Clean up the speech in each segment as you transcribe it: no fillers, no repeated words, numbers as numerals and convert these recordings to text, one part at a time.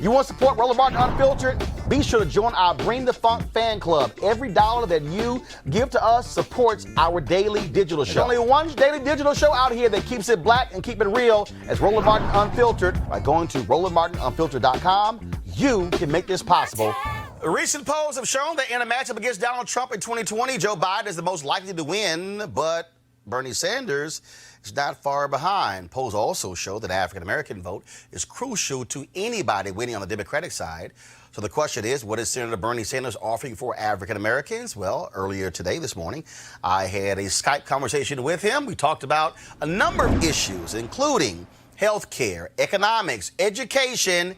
You want to support Roland Martin Unfiltered? Be sure to join our Bring the Funk fan club. Every dollar that you give to us supports our daily digital show. There's only one daily digital show out here that keeps it black and keep it real as Roland Martin Unfiltered. By going to RolandMartinUnfiltered.com, you can make this possible. Recent polls have shown that in a matchup against Donald Trump in 2020, Joe Biden is the most likely to win, but Bernie Sanders is not far behind. Polls also show that African-American vote is crucial to anybody winning on the Democratic side. So the question is, what is Senator Bernie Sanders offering for African-Americans? Well, earlier today, this morning, I had a Skype conversation with him. We talked about a number of issues, including health care, economics, education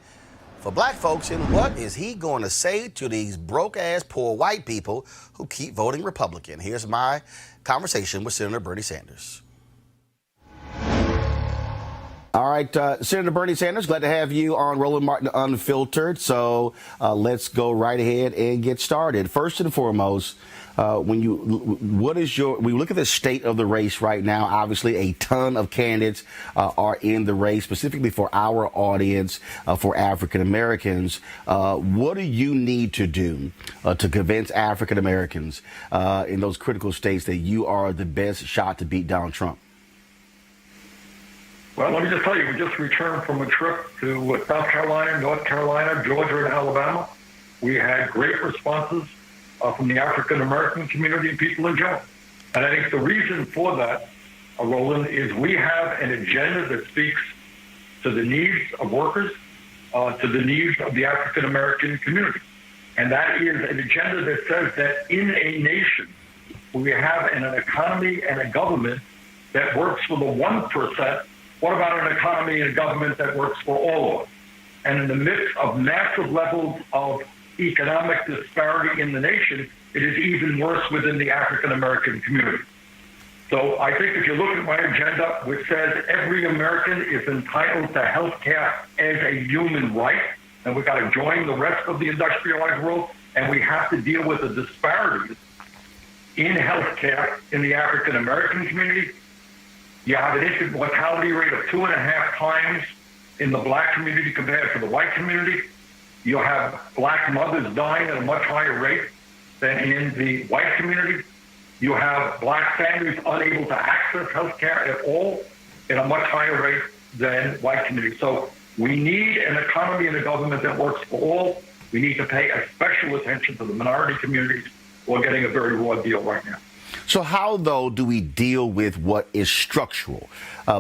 for black folks, and what is he going to say to these broke-ass poor white people who keep voting Republican? Here's my conversation with Senator Bernie Sanders. All right, Senator Bernie Sanders, glad to have you on Roland Martin Unfiltered. So let's go right ahead and get started. First and foremost, when you look at the state of the race right now, obviously a ton of candidates are in the race, specifically for our audience, for African Americans. What do you need to do to convince African Americans in those critical states that you are the best shot to beat Donald Trump? Well, let me just tell you, we just returned from a trip to South Carolina, North Carolina, Georgia, and Alabama. We had great responses from the African-American community and people in general. And I think the reason for that, Roland, is we have an agenda that speaks to the needs of workers, to the needs of the African-American community. And that is an agenda that says that in a nation, we have an economy and a government that works for the 1%. What about an economy and a government that works for all of us? And in the midst of massive levels of economic disparity in the nation, it is even worse within the African-American community. So I think if you look at my agenda, which says every American is entitled to health care as a human right, and we've got to join the rest of the industrialized world, and we have to deal with the disparities in health care in the African-American community. You have an infant mortality rate of 2.5 times in the black community compared to the white community. You have black mothers dying at a much higher rate than in the white community. You have black families unable to access health care at all at a much higher rate than white community. So we need an economy and a government that works for all. We need to pay a special attention to the minority communities who are getting a very raw deal right now. So how, though, do we deal with what is structural?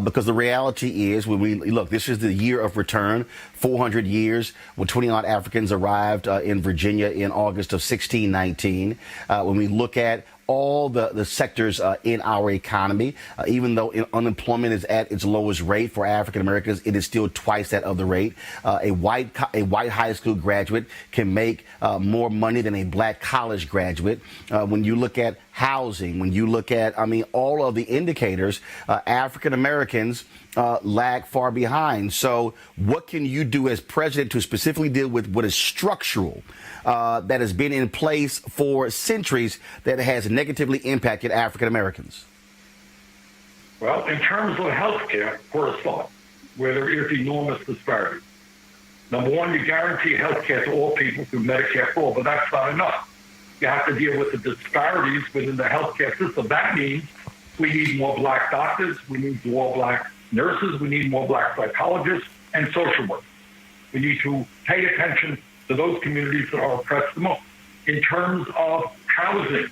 Because the reality is, when we look, this is the year of return, 400 years when 20-odd Africans arrived in Virginia in August of 1619. When we look at all the sectors in our economy, even though unemployment is at its lowest rate for African Americans, it is still twice that of the rate. A white high school graduate can make more money than a black college graduate. When you look at housing, when you look at, all of the indicators, African Americans lag far behind. So what can you do as president to specifically deal with what is structural that has been in place for centuries that has negatively impacted African Americans? Well, in terms of health care, for a start, where there is enormous disparity. Number one, you guarantee health care to all people through Medicare for all, but that's not enough. You have to deal with the disparities within the healthcare system. That means we need more black doctors, we need more black nurses, we need more black psychologists and social workers. We need to pay attention to those communities that are oppressed the most. In terms of housing,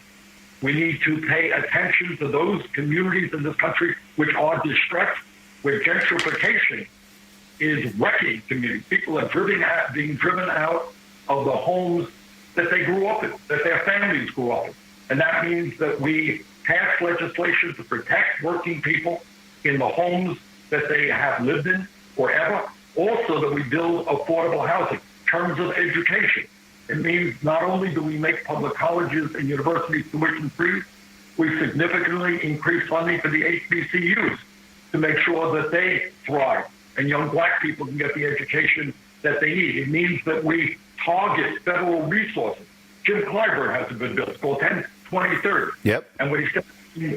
we need to pay attention to those communities in this country which are distressed, where gentrification is wrecking communities. People are being driven out of the homes that they grew up in, that their families grew up in. And that means that we pass legislation to protect working people in the homes that they have lived in forever. Also that we build affordable housing. In terms of education, it means not only do we make public colleges and universities tuition free, we significantly increase funding for the HBCUs to make sure that they thrive and young black people can get the education that they need. It means that we target federal resources. Jim Clyburn has a good bill. It's called 10-20-30. Yep. And when he said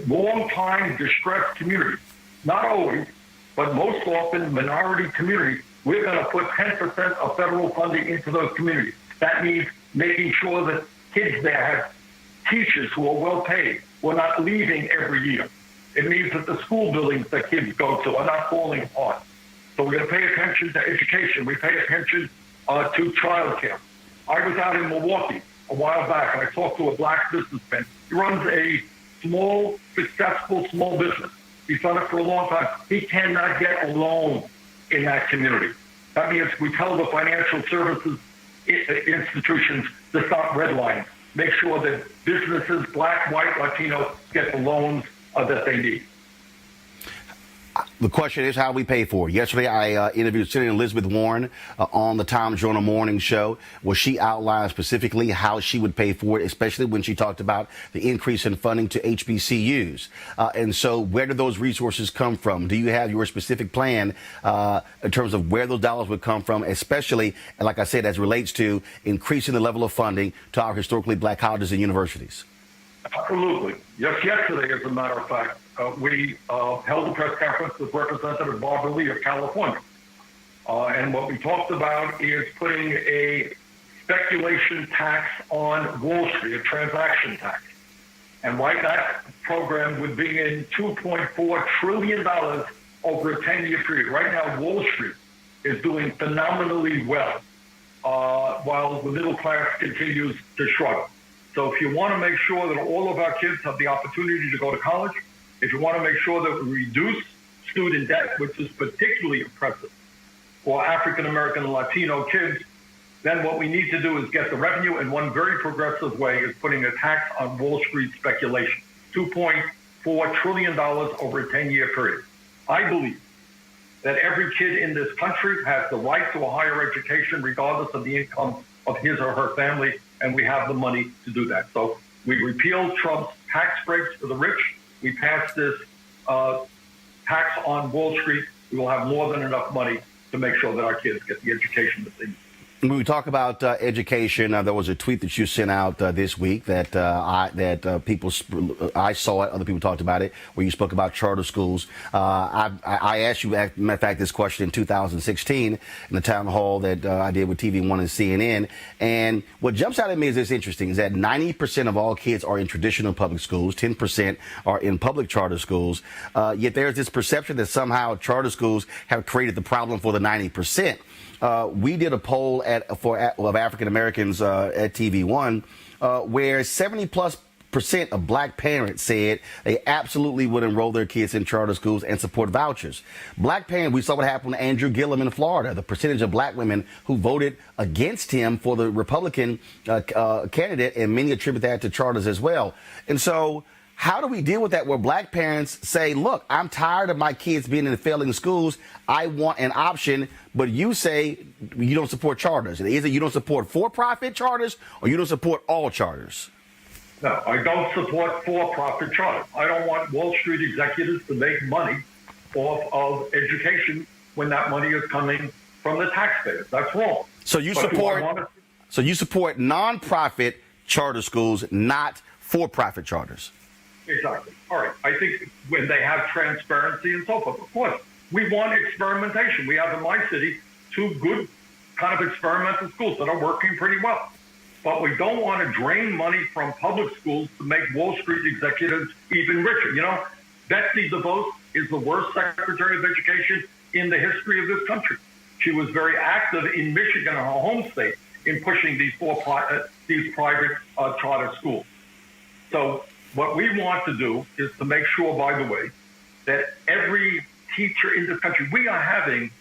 long-time distressed communities, not always, but most often minority communities, we're going to put 10% of federal funding into those communities. That means making sure that kids there have teachers who are well paid. We're not leaving every year. It means that the school buildings that kids go to are not falling apart. So we're going to pay attention to education. We pay attention to childcare. I was out in Milwaukee a while back, and I talked to a black businessman. He runs a small, successful small business. He's done it for a long time. He cannot get a loan in that community. That means we tell the financial services institutions to stop redlining. Make sure that businesses, black, white, Latino, get the loans that they need. The question is how we pay for it. Yesterday, I interviewed Senator Elizabeth Warren on the Tom Joyner Morning Show, where she outlined specifically how she would pay for it, especially when she talked about the increase in funding to HBCUs. And so where do those resources come from? Do you have your specific plan in terms of where those dollars would come from, especially, like I said, as it relates to increasing the level of funding to our historically black colleges and universities? Absolutely. Yes, yesterday, as a matter of fact, we held a press conference with Representative Barbara Lee of California. And what we talked about is putting a speculation tax on Wall Street, a transaction tax. And right, that program would bring in $2.4 trillion over a 10-year period. Right now, Wall Street is doing phenomenally well, while the middle class continues to shrug. So if you want to make sure that all of our kids have the opportunity to go to college, if you want to make sure that we reduce student debt, which is particularly impressive for African-American and Latino kids, then what we need to do is get the revenue, and one very progressive way is putting a tax on Wall Street speculation, $2.4 trillion over a 10-year period. I believe that every kid in this country has the right to a higher education, regardless of the income of his or her family, and we have the money to do that. So we repealed Trump's tax breaks for the rich. We passed this tax on Wall Street. We will have more than enough money to make sure that our kids get the education that they need. When we talk about education, there was a tweet that you sent out this week that I saw it, other people talked about it, where you spoke about charter schools. I asked you, as a matter of fact, this question in 2016 in the town hall that I did with TV1 and CNN. And what jumps out at me is this interesting, is that 90% of all kids are in traditional public schools, 10% are in public charter schools. Yet there's this perception that somehow charter schools have created the problem for the 90%. We did a poll of African Americans at TV1 where 70+% of black parents said they absolutely would enroll their kids in charter schools and support vouchers. Black parents, we saw what happened to Andrew Gillum in Florida, the percentage of black women who voted against him for the Republican candidate, and many attribute that to charters as well. And so how do we deal with that where black parents say, look, I'm tired of my kids being in failing schools. I want an option. But you say you don't support charters. Either you don't support for-profit charters or you don't support all charters. No, I don't support for-profit charters. I don't want Wall Street executives to make money off of education when that money is coming from the taxpayers. That's wrong. So you support nonprofit charter schools, not for-profit charters. Exactly. All right. I think when they have transparency and so forth, of course, we want experimentation. We have in my city 2 good kind of experimental schools that are working pretty well. But we don't want to drain money from public schools to make Wall Street executives even richer. You know, Betsy DeVos is the worst Secretary of Education in the history of this country. She was very active in Michigan, her home state, in pushing these private charter schools. So what we want to do is to make sure, by the way, that every teacher in this country, we are having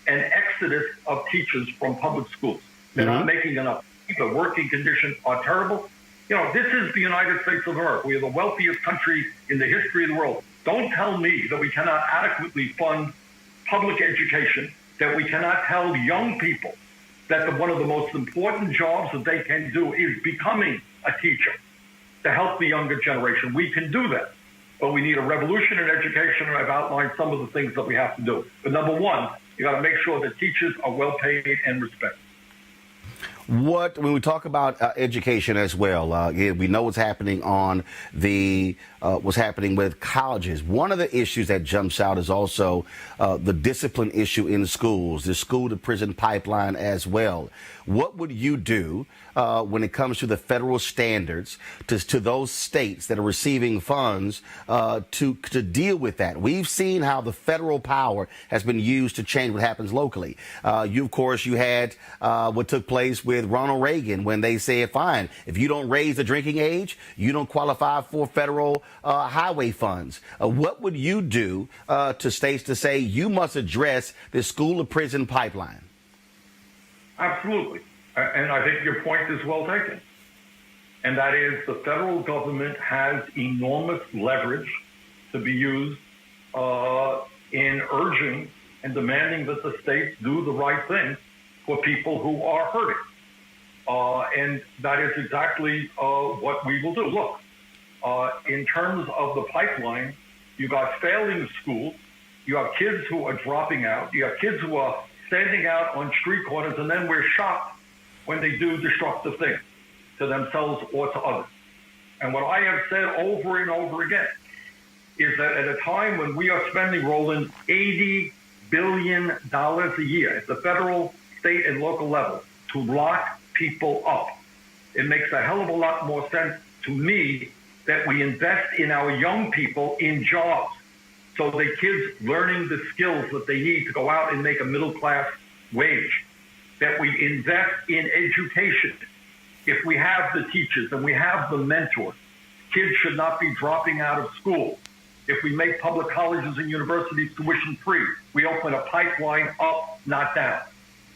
an exodus of teachers from public schools. They're not making enough. The working conditions are terrible. You know, this is the United States of America. We are the wealthiest country in the history of the world. Don't tell me that we cannot adequately fund public education, that we cannot tell young people that one of the most important jobs that they can do is becoming a teacher to help the younger generation. We can do that, but we need a revolution in education, and I've outlined some of the things that we have to do. But number one, you got to make sure that teachers are well paid and respected. When we talk about education as well, we know what's happening on what's happening with colleges. One of the issues that jumps out is also the discipline issue in schools, the school to prison pipeline as well. What would you do when it comes to the federal standards to those states that are receiving funds to deal with that? We've seen how the federal power has been used to change what happens locally. Of course, you had what took place with Ronald Reagan when they said, fine, if you don't raise the drinking age, you don't qualify for federal highway funds. What would you do to states to say you must address this school to prison pipeline? Absolutely. And I think your point is well taken. And that is the federal government has enormous leverage to be used in urging and demanding that the states do the right thing for people who are hurting. And that is exactly what we will do. Look, in terms of the pipeline, you got failing schools, you have kids who are dropping out, you have kids who are standing out on street corners, and then we're shocked when they do destructive things to themselves or to others. And what I have said over and over again is that at a time when we are spending, Roland, $80 billion a year at the federal, state, and local level to lock people up, it makes a hell of a lot more sense to me that we invest in our young people in jobs, so the kids learning the skills that they need to go out and make a middle-class wage, that we invest in education. If we have the teachers and we have the mentors, kids should not be dropping out of school. If we make public colleges and universities tuition-free, we open a pipeline up, not down.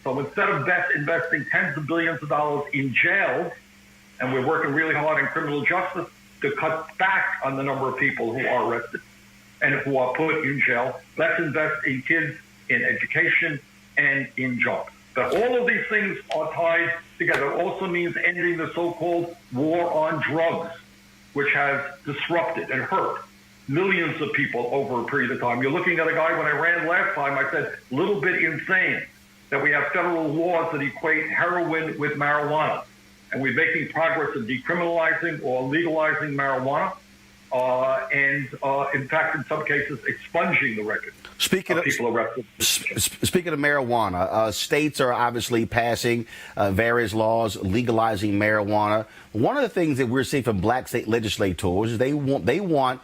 So instead of investing tens of billions of dollars in jails, and we're working really hard in criminal justice to cut back on the number of people who are arrested and who are put in jail, let's invest in kids, in education, and in jobs. But all of these things are tied together. It also means ending the so-called war on drugs, which has disrupted and hurt millions of people over a period of time. You're looking at a guy, when I ran last time, I said, a little bit insane that we have federal laws that equate heroin with marijuana. And we're making progress in decriminalizing or legalizing marijuana. And in fact, in some cases, expunging the record. Speaking of people arrested. Speaking of marijuana, states are obviously passing various laws legalizing marijuana. One of the things that we're seeing from black state legislators is they want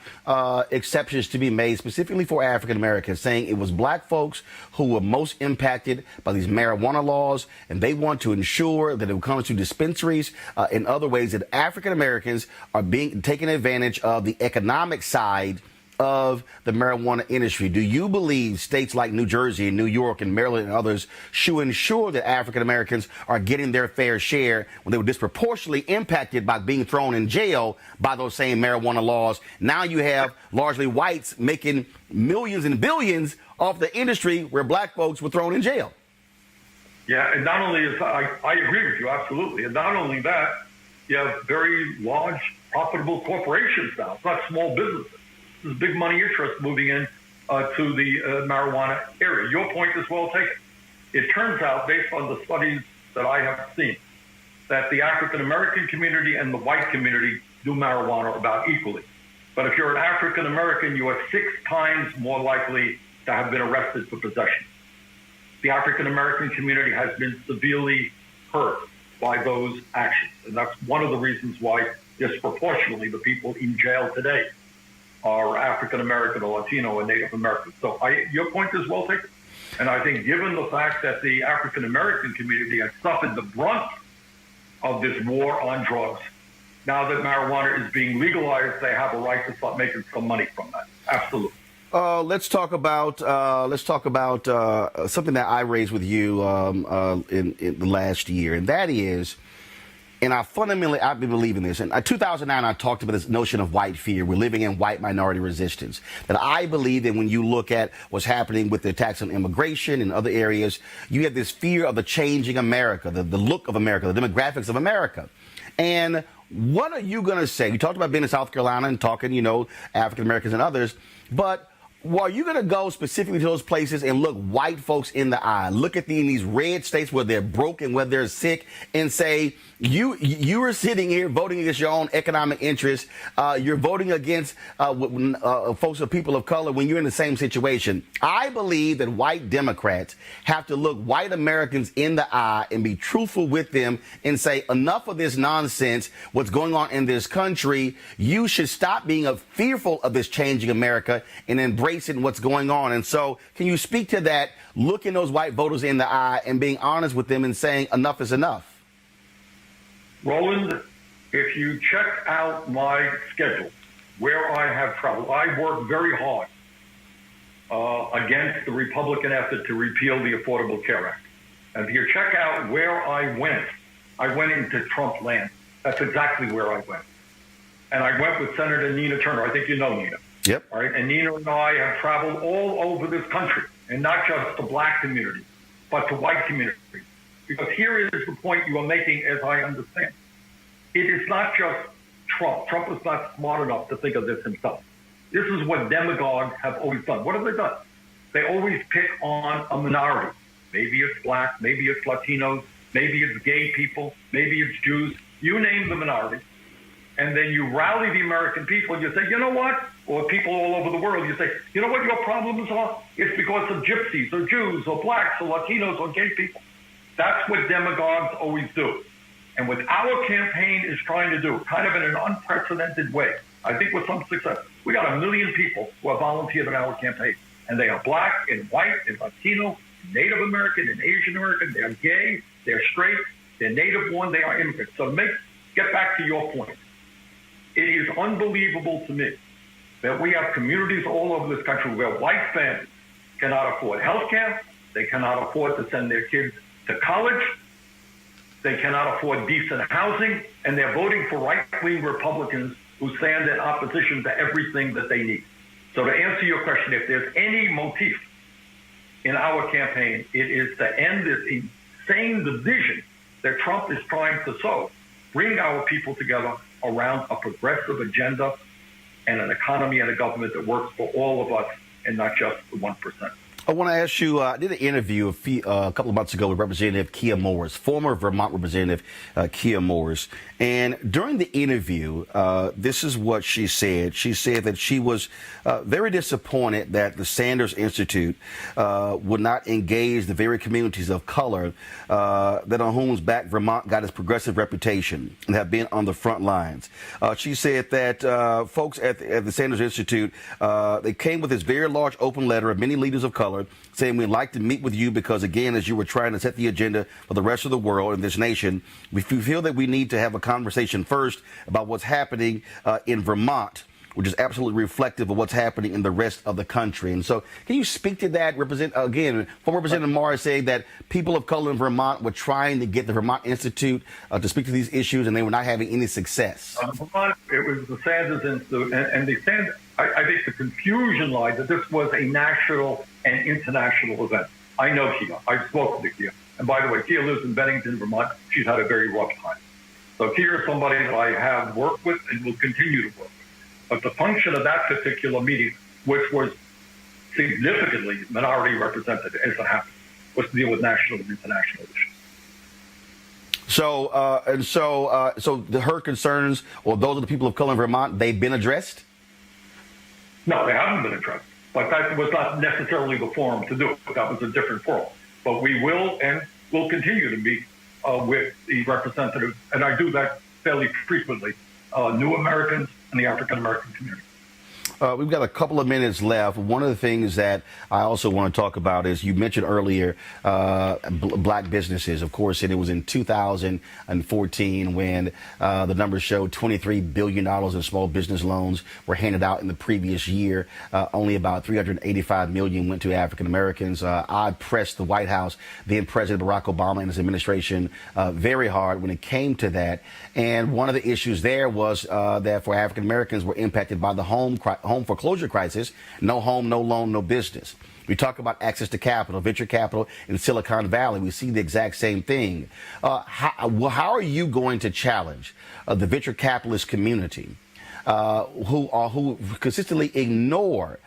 exceptions to be made specifically for African Americans, saying it was black folks who were most impacted by these marijuana laws, and they want to ensure that when it comes to dispensaries in other ways that African Americans are being taken advantage of the economic side of the marijuana industry. Do you believe states like New Jersey and New York and Maryland and others should ensure that African Americans are getting their fair share when they were disproportionately impacted by being thrown in jail by those same marijuana laws? Now you have largely whites making millions and billions off the industry where black folks were thrown in jail. Yeah, and not only is I agree with you, absolutely. And not only that, you have very large, profitable corporations now. It's not small businesses. There's big money interest moving in to the marijuana area. Your point is well taken. It turns out, based on the studies that I have seen, that the African American community and the white community do marijuana about equally. But if you're an African American, you are 6 times more likely to have been arrested for possession. The African American community has been severely hurt by those actions. And that's one of the reasons why disproportionately the people in jail today are African American or Latino or Native American. So your point is well taken. And I think given the fact that the African American community has suffered the brunt of this war on drugs, now that marijuana is being legalized, they have a right to start making some money from that. Absolutely. Let's talk about something that I raised with you in the last year, and that is, and I've been believing this. In 2009, I talked about this notion of white fear. We're living in white minority resistance. That I believe that when you look at what's happening with the attacks on immigration and other areas, you have this fear of the changing America, the look of America, the demographics of America. And what are you going to say? You talked about being in South Carolina and talking, African Americans and others, but Well, are you going to go specifically to those places and look white folks in the eye, look at in these red states where they're broke and where they're sick, and say, you are sitting here voting against your own economic interests. You're voting against folks or people of color when you're in the same situation. I believe that white Democrats have to look white Americans in the eye and be truthful with them and say, enough of this nonsense, what's going on in this country. You should stop being fearful of this changing America and embracing what's going on. And so can you speak to that, looking those white voters in the eye and being honest with them and saying enough is enough? Roland, if you check out my schedule, where I have traveled, I work very hard against the Republican effort to repeal the Affordable Care Act. And if you check out where I went into Trump land. That's exactly where I went. And I went with Senator Nina Turner. I think you know Nina. Yep. All right. And Nina and I have traveled all over this country, and not just to black communities, but to white communities. Because here is the point you are making, as I understand. It is not just Trump. Trump is not smart enough to think of this himself. This is what demagogues have always done. What have they done? They always pick on a minority. Maybe it's black, maybe it's Latinos, maybe it's gay people, maybe it's Jews. You name the minority. And then you rally the American people and you say, you know what? Or people all over the world, you say, you know what your problems are? It's because of gypsies or Jews or blacks or Latinos or gay people. That's what demagogues always do. And what our campaign is trying to do, kind of in an unprecedented way, I think with some success, we got 1 million people who have volunteered in our campaign. And they are black and white and Latino, Native American and Asian American. They're gay, they're straight, they're native born, they are immigrants. So get back to your point. It is unbelievable to me that we have communities all over this country where white families cannot afford health care, they cannot afford to send their kids to college, they cannot afford decent housing, and they're voting for right-wing Republicans who stand in opposition to everything that they need. So to answer your question, if there's any motif in our campaign, it is to end this insane division that Trump is trying to sow, bring our people together around a progressive agenda and an economy and a government that works for all of us and not just the 1%. I want to ask you, I did an interview a couple of months ago with Representative Kia Morris, former Vermont Representative Kia Morris. And during the interview, this is what she said. She said that she was very disappointed that the Sanders Institute would not engage the very communities of color that on whose back Vermont got its progressive reputation and have been on the front lines. She said that folks at the Sanders Institute, they came with this very large open letter of many leaders of color saying we'd like to meet with you because, again, as you were trying to set the agenda for the rest of the world and this nation, we feel that we need to have a conversation first about what's happening in Vermont, which is absolutely reflective of what's happening in the rest of the country. And so can you speak to that? Former Representative Morris saying that people of color in Vermont were trying to get the Vermont Institute to speak to these issues and they were not having any success. Vermont, it was the Sanders Institute, and the Sanders, I think the confusion lies that this was a national and international event. I know Kia. I've spoken to Kia. And by the way, Kia lives in Bennington, Vermont. She's had a very rough time. So Kia is somebody that I have worked with and will continue to work with. But the function of that particular meeting, which was significantly minority represented as it happened, was to deal with national and international issues. So her concerns, or those of the people of color in Vermont, they've been addressed? No, they haven't been addressed. But that was not necessarily the forum to do it. That was a different forum. But we will and will continue to meet with the representatives, and I do that fairly frequently, New Americans and the African American community. We've got a couple of minutes left. One of the things that I also want to talk about is you mentioned earlier black businesses, of course, and it was in 2014 when the numbers showed $23 billion in small business loans were handed out in the previous year. Only about $385 million went to African Americans. I pressed the White House, then President Barack Obama and his administration very hard when it came to that. And one of the issues there was that for African Americans were impacted by the home foreclosure crisis. No home, no loan, no business. We talk about access to capital, venture capital in Silicon Valley. We see the exact same thing. How are you going to challenge the venture capitalist community who consistently ignore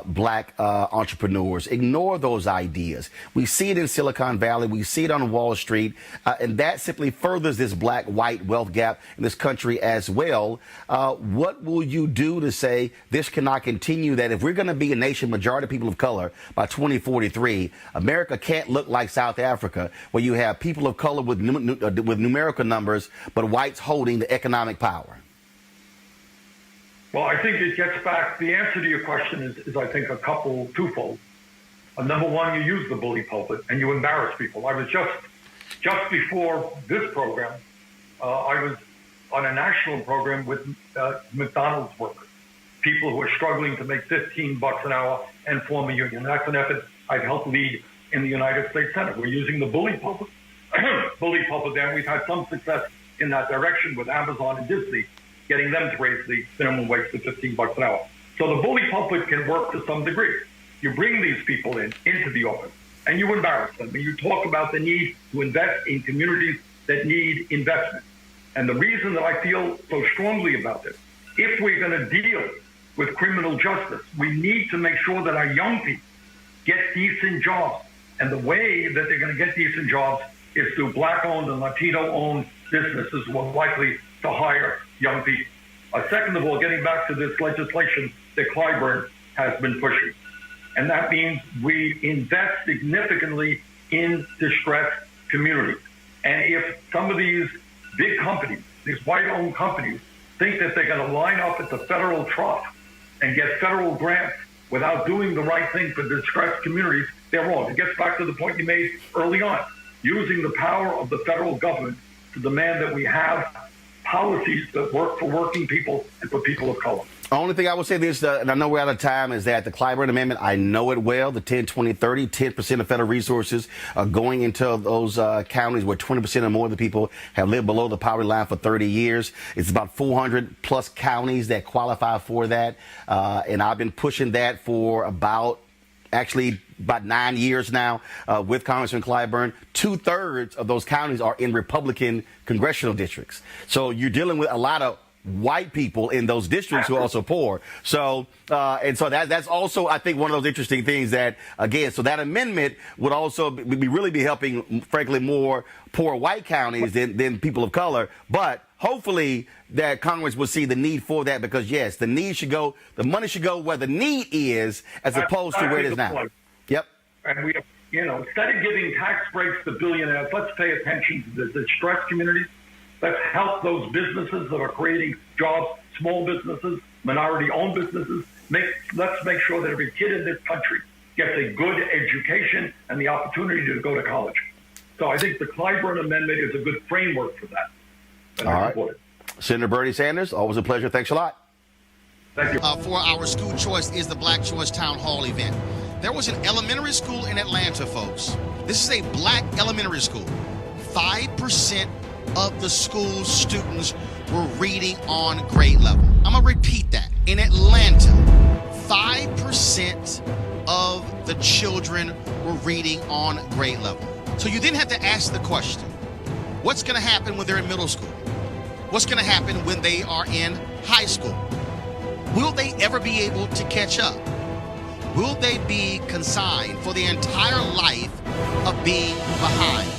black entrepreneurs. Ignore those ideas. We see it in Silicon Valley. We see it on Wall Street. And that simply furthers this black-white wealth gap in this country as well. What will you do to say this cannot continue, that if we're going to be a nation majority people of color by 2043, America can't look like South Africa, where you have people of color with numerical numbers, but whites holding the economic power? Well, I think it gets back, the answer to your question is I think, twofold. Number one, you use the bully pulpit and you embarrass people. I was just before this program, I was on a national program with McDonald's workers, people who are struggling to make $15 an hour and form a union. That's an effort I've helped lead in the United States Senate. We're using the bully pulpit there, and we've had some success in that direction with Amazon and Disney, getting them to raise the minimum wage to $15 an hour. So the bully pulpit can work to some degree. You bring these people into the office and you embarrass them, and you talk about the need to invest in communities that need investment. And the reason that I feel so strongly about this, if we're going to deal with criminal justice, we need to make sure that our young people get decent jobs. And the way that they're going to get decent jobs is through black-owned and Latino-owned businesses who are likely to hire young people. Second of all, getting back to this legislation that Clyburn has been pushing. And that means we invest significantly in distressed communities. And if some of these big companies, these white-owned companies, think that they're going to line up at the federal trough and get federal grants without doing the right thing for distressed communities, they're wrong. It gets back to the point you made early on, using the power of the federal government to demand that we have policies that work for working people and for people of color. The only thing I would say this, and I know we're out of time, is that the Clyburn Amendment, I know it well, the 10, 20, 30, 10% of federal resources are going into those counties where 20% or more of the people have lived below the poverty line for 30 years. It's about 400 plus counties that qualify for that. And I've been pushing that for about 9 years now with Congressman Clyburn. 2/3 of those counties are in Republican congressional districts. So you're dealing with a lot of white people in those districts who are also poor. So that's also, I think, one of those interesting things that, again, so that amendment would also really be helping, frankly, more poor white counties than people of color. But hopefully that Congress will see the need for that, because, yes, the money should go where the need is as opposed to where it is now. Yep. And we, instead of giving tax breaks to billionaires, let's pay attention to the distressed communities. Let's help those businesses that are creating jobs, small businesses, minority-owned businesses. Let's make sure that every kid in this country gets a good education and the opportunity to go to college. So I think the Clyburn Amendment is a good framework for that. And all right. Senator Bernie Sanders, always a pleasure. Thanks a lot. Thank you. For our school choice is the Black Choice Town Hall event. There was an elementary school in Atlanta, folks. This is a black elementary school. 5% of the school's students were reading on grade level. I'm going to repeat that. In Atlanta, 5% of the children were reading on grade level. So you then have to ask the question, what's going to happen when they're in middle school? What's going to happen when they are in high school? Will they ever be able to catch up? Will they be consigned for the entire life of being behind?